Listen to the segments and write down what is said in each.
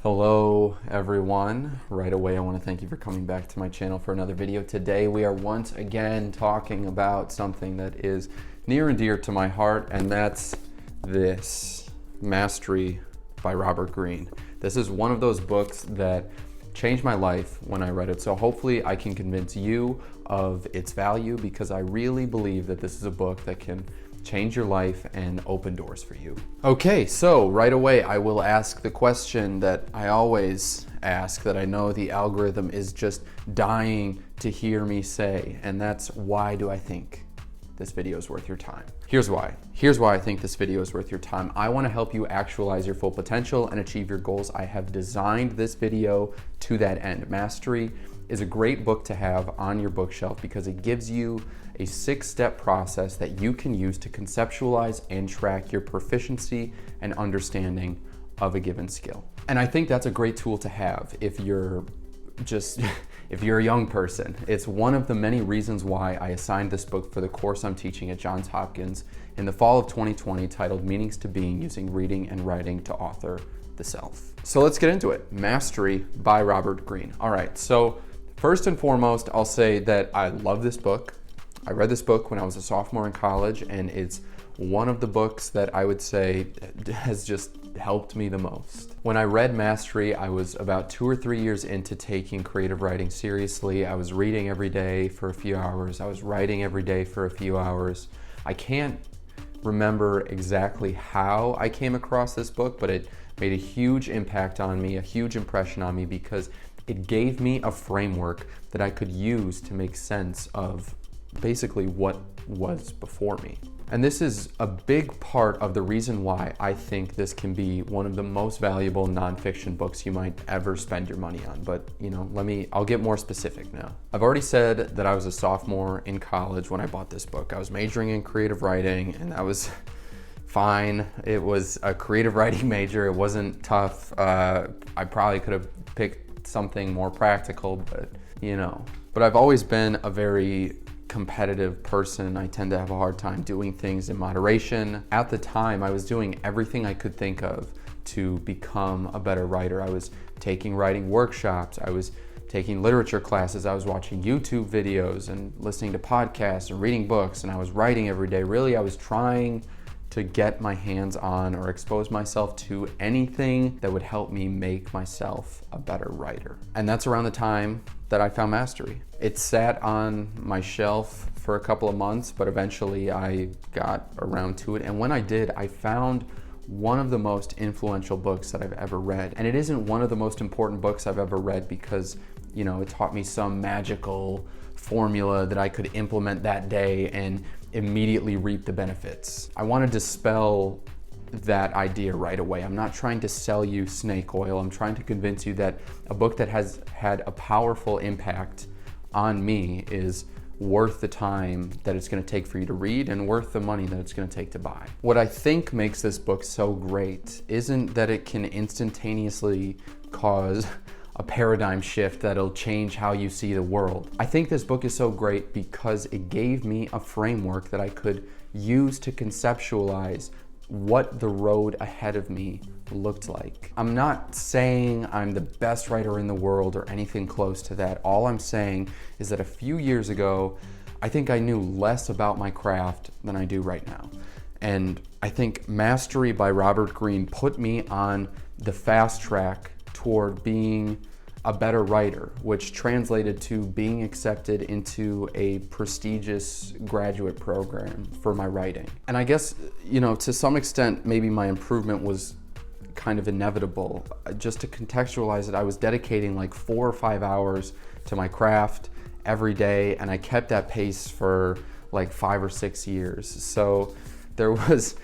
Hello everyone. Right away I want to thank you for coming back to my channel for another video. Today we are once again talking about something that is near and dear to my heart, and that's this, Mastery by Robert Greene. This is one of those books that changed my life when I read it, so hopefully I can convince you of its value, because I really believe that this is a book that can change your life and open doors for you. Okay, so right away I will ask the question that I always ask, that I know the algorithm is just dying to hear me say, and that's, why do I think this video is worth your time? Here's why. Here's why I think this video is worth your time. I want to help you actualize your full potential and achieve your goals. I have designed this video to that end. Mastery is a great book to have on your bookshelf because it gives you a 6-step process that you can use to conceptualize and track your proficiency and understanding of a given skill. And I think that's a great tool to have if you're if you're a young person. It's one of the many reasons why I assigned this book for the course I'm teaching at Johns Hopkins in the fall of 2020, titled Meanings to Being: Using Reading and Writing to Author the Self. So let's get into it. Mastery by Robert Greene. All right, so first and foremost, I'll say that I love this book. I read this book when I was a sophomore in college, and it's one of the books that I would say has just helped me the most. When I read Mastery, I was about 2 or 3 years into taking creative writing seriously. I was reading every day for a few hours. I was writing every day for a few hours. I can't remember exactly how I came across this book, but it made a huge impact on me, a huge impression on me, because it gave me a framework that I could use to make sense of basically what was before me. And this is a big part of the reason why I think this can be one of the most valuable nonfiction books you might ever spend your money on. But I'll get more specific now. I've already said that I was a sophomore in college when I bought this book. I was majoring in creative writing, and that was fine. It was a creative writing major. It wasn't tough. I probably could have picked something more practical, but I've always been a very competitive person. I tend to have a hard time doing things in moderation. At the time, I was doing everything I could think of to become a better writer. I was taking writing workshops, I was taking literature classes, I was watching YouTube videos and listening to podcasts and reading books, and I was writing every day. Really, I was trying to get my hands on or expose myself to anything that would help me make myself a better writer. And that's around the time that I found Mastery. It sat on my shelf for a couple of months, but eventually I got around to it. And when I did, I found one of the most influential books that I've ever read. And it isn't one of the most important books I've ever read because, it taught me some magical formula that I could implement that day and immediately reap the benefits. I want to dispel that idea right away. I'm not trying to sell you snake oil. I'm trying to convince you that a book that has had a powerful impact on me is worth the time that it's going to take for you to read and worth the money that it's going to take to buy. What I think makes this book so great isn't that it can instantaneously cause a paradigm shift that'll change how you see the world. I think this book is so great because it gave me a framework that I could use to conceptualize what the road ahead of me looked like. I'm not saying I'm the best writer in the world or anything close to that. All I'm saying is that a few years ago, I think I knew less about my craft than I do right now. And I think Mastery by Robert Greene put me on the fast track toward being a better writer, which translated to being accepted into a prestigious graduate program for my writing. And I guess, to some extent, maybe my improvement was kind of inevitable. Just to contextualize it, I was dedicating like 4 or 5 hours to my craft every day, and I kept that pace for like 5 or 6 years. So there was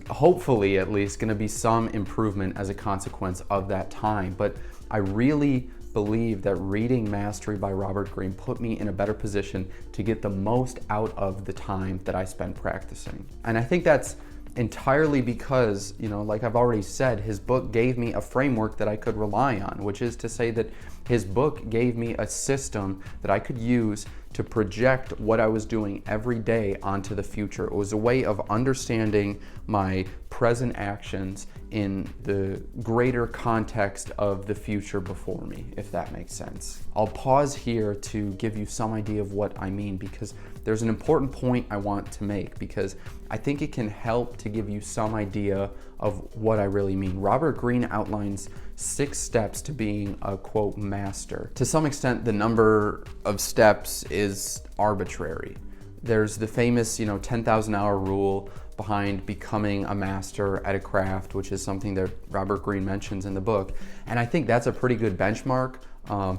hopefully at least going to be some improvement as a consequence of that time. But I really believe that reading Mastery by Robert Greene put me in a better position to get the most out of the time that I spent practicing. And I think that's entirely because, like I've already said, his book gave me a framework that I could rely on, which is to say that his book gave me a system that I could use to project what I was doing every day onto the future. It was a way of understanding my present actions in the greater context of the future before me, if that makes sense. I'll pause here to give you some idea of what I mean, because there's an important point I want to make, because I think it can help to give you some idea of what I really mean. Robert Greene outlines 6 steps to being a, quote, master. To some extent, the number of steps is arbitrary. There's the famous, 10,000 hour rule behind becoming a master at a craft, which is something that Robert Greene mentions in the book. And I think that's a pretty good benchmark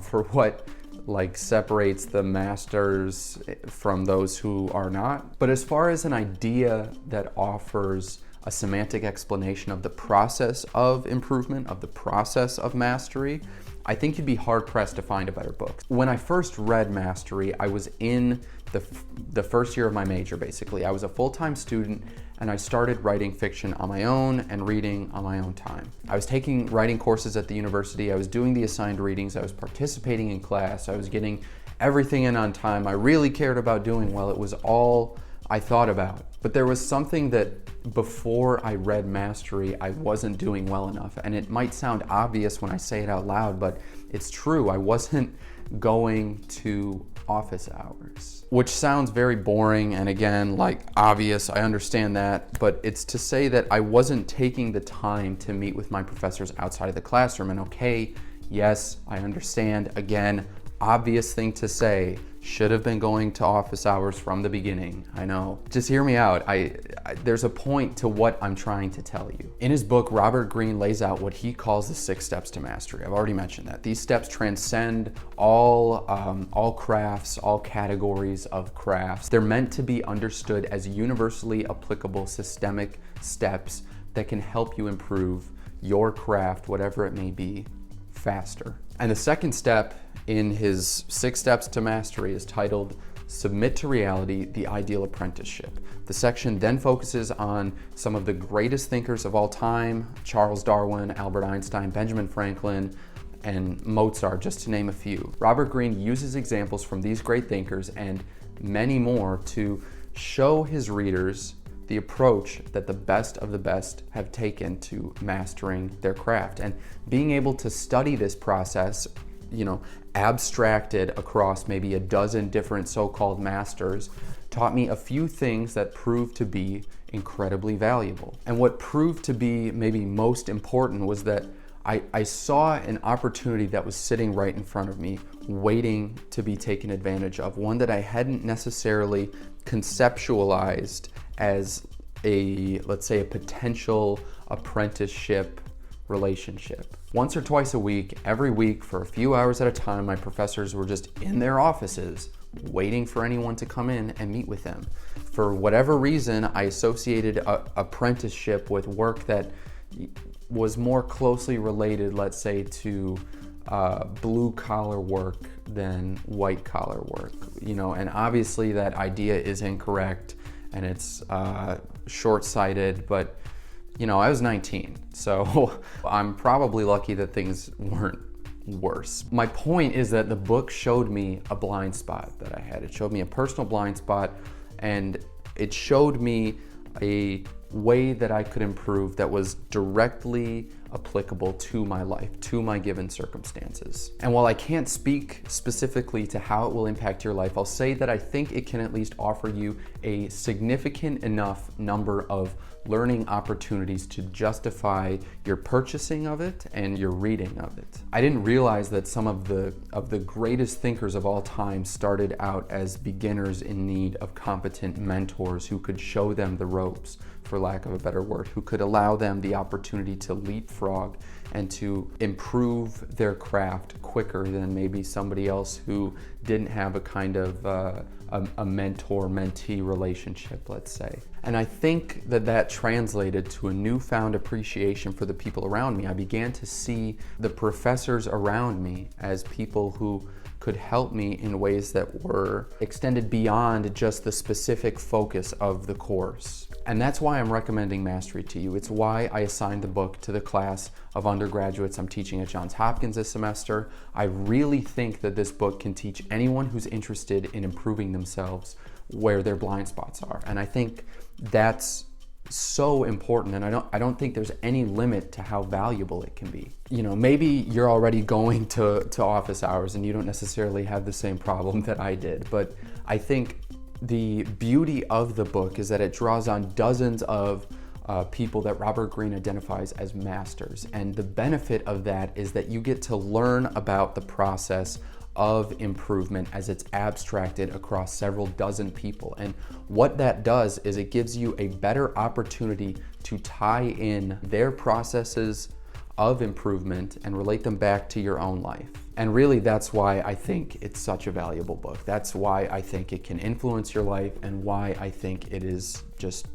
for what separates the masters from those who are not. But as far as an idea that offers a semantic explanation of the process of improvement, of the process of mastery, I think you'd be hard-pressed to find a better book. When I first read Mastery, I was in the first year of my major, basically. I was a full-time student, and I started writing fiction on my own and reading on my own time. I was taking writing courses at the university, I was doing the assigned readings, I was participating in class, I was getting everything in on time. I really cared about doing well. It was all I thought about. But there was something that before I read Mastery, I wasn't doing well enough. And it might sound obvious when I say it out loud, but it's true. I wasn't going to office hours, which sounds very boring and again, obvious. I understand that, but it's to say that I wasn't taking the time to meet with my professors outside of the classroom. And okay, yes, I understand. Again, obvious thing to say. Should have been going to office hours from the beginning. I know. Just hear me out. There's a point to what I'm trying to tell you. In his book, Robert Greene lays out what he calls the 6 steps to mastery. I've already mentioned that. These steps transcend all crafts, all categories of crafts. They're meant to be understood as universally applicable systemic steps that can help you improve your craft, whatever it may be, faster. And the second step in his 6 steps to mastery is titled Submit to Reality, the Ideal Apprenticeship. The section then focuses on some of the greatest thinkers of all time, Charles Darwin, Albert Einstein, Benjamin Franklin, and Mozart, just to name a few. Robert Greene uses examples from these great thinkers and many more to show his readers the approach that the best of the best have taken to mastering their craft. And being able to study this process, abstracted across maybe a dozen different so-called masters, taught me a few things that proved to be incredibly valuable. And what proved to be maybe most important was that I saw an opportunity that was sitting right in front of me, waiting to be taken advantage of, one that I hadn't necessarily conceptualized as let's say a potential apprenticeship relationship. Once or twice a week, every week for a few hours at a time, my professors were just in their offices waiting for anyone to come in and meet with them. For whatever reason, I associated apprenticeship with work that was more closely related, let's say, to blue collar work than white collar work, and obviously that idea is incorrect and it's short-sighted, but I was 19, so I'm probably lucky that things weren't worse. My point is that the book showed me a blind spot that I had. It showed me a personal blind spot, and it showed me a way that I could improve that was directly applicable to my life, to my given circumstances. And while I can't speak specifically to how it will impact your life, I'll say that I think it can at least offer you a significant enough number of learning opportunities to justify your purchasing of it and your reading of it. I didn't realize that some of the greatest thinkers of all time started out as beginners in need of competent mentors who could show them the ropes, for lack of a better word, who could allow them the opportunity to leapfrog and to improve their craft quicker than maybe somebody else who didn't have a kind of a mentor-mentee relationship, let's say. And I think that translated to a newfound appreciation for the people around me. I began to see the professors around me as people who could help me in ways that were extended beyond just the specific focus of the course. And that's why I'm recommending Mastery to you. It's why I assigned the book to the class of undergraduates I'm teaching at Johns Hopkins this semester. I really think that this book can teach anyone who's interested in improving themselves where their blind spots are. And I think that's so important, and I don't think there's any limit to how valuable it can be. You know, maybe you're already going to office hours and you don't necessarily have the same problem that I did, but I think the beauty of the book is that it draws on dozens of people that Robert Greene identifies as masters. And the benefit of that is that you get to learn about the process of improvement as it's abstracted across several dozen people. And what that does is it gives you a better opportunity to tie in their processes of improvement and relate them back to your own life. And really, that's why I think it's such a valuable book. That's why I think it can influence your life and why I think it is just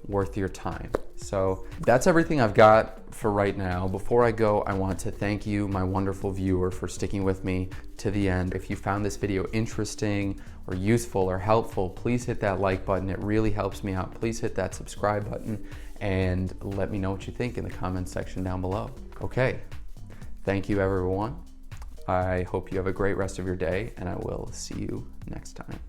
worth your time. So that's everything I've got for right now. Before I go, I want to thank you, my wonderful viewer, for sticking with me to the end. If you found this video interesting or useful or helpful, please hit that like button. It really helps me out. Please hit that subscribe button and let me know what you think in the comments section down below. Okay, thank you everyone. I hope you have a great rest of your day, and I will see you next time.